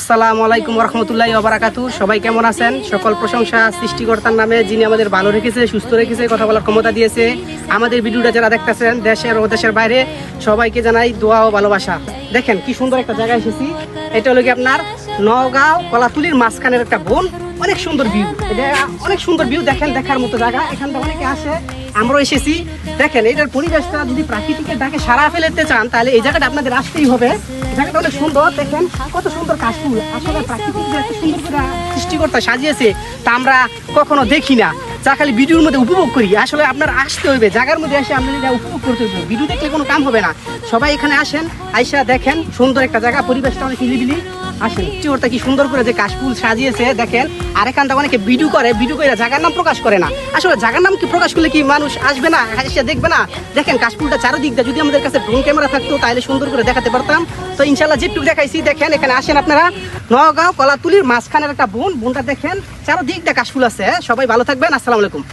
আসসালামু আলাইকুম রহমতুল্লাহি ওয়া বারাকাতুহু। সবাই কেমন আছেন? সকল প্রশংসা সৃষ্টিকর্তার নামে, যিনি আমাদের ভালো রেখেছে, সুস্থ রেখেছে, কথা বলার ক্ষমতা দিয়েছে। আমাদের ভিডিওটা যারা দেখতেছেন দেশের ও দেশের বাইরে, সবাইকে জানাই দোয়া ও ভালোবাসা। দেখেন কি সুন্দর একটা জায়গায় এসেছি। এটা হলো কি আপনার নওগাঁও কলাতুলির মাঝখানের একটা বন। অনেক সুন্দর ভিউ, এটা অনেক সুন্দর ভিউ। দেখেন দেখার মতো জায়গা, এখান থেকে অনেকে আসে, আমরাও এসেছি। দেখেন এটার পরিবেশটা যদি প্রাকৃতিকের ডাকে সারা ফেলতে চান তাহলে এই জায়গাটা আপনাদের আসতেই হবে। জায়গাটা অনেক সুন্দর, দেখেন কত সুন্দর কাশফুল। আসলে প্রাকৃতিক যে এত সুন্দর করে সৃষ্টিকর্তা সাজিয়েছে তা আমরা কখনো দেখি না, যা খালি ভিডিওর মধ্যে উপভোগ করি। আসলে আপনার আসতে হবে, জায়গার মধ্যে এসে আপনার এটা উপভোগ করতে হবে। ভিডিও দেখলে কোনো কাম হবে না। সবাই এখানে আসেন, আইসা দেখেন সুন্দর একটা জায়গা, পরিবেশটা অনেক নিরিবিলি। আসেন, সৃষ্টিকর্তা কি সুন্দর করে যে কাশফুল সাজিয়েছে দেখেন। আর এখানটা অনেকে ভিডিও করে জায়গার নাম প্রকাশ করে না। আসলে জায়গার নাম কি প্রকাশ করলে কি মানুষ আসবে না, এসে দেখবে না? দেখেন কাশফুলটা চারদিক দিয়ে, যদি আমাদের কাছে ড্রোন ক্যামেরা থাকতো তাহলে সুন্দর করে দেখাতে পারতাম। তো ইনশাল্লাহ যেটুকু দেখাইছি, দেখেন এখানে আসেন আপনারা। নওগাঁও কলাতুলির মাঝখানের একটা বনটা দেখেন, চারদিক দিয়ে কাশফুল আছে। সবাই ভালো থাকবেন, আসসালামু আলাইকুম।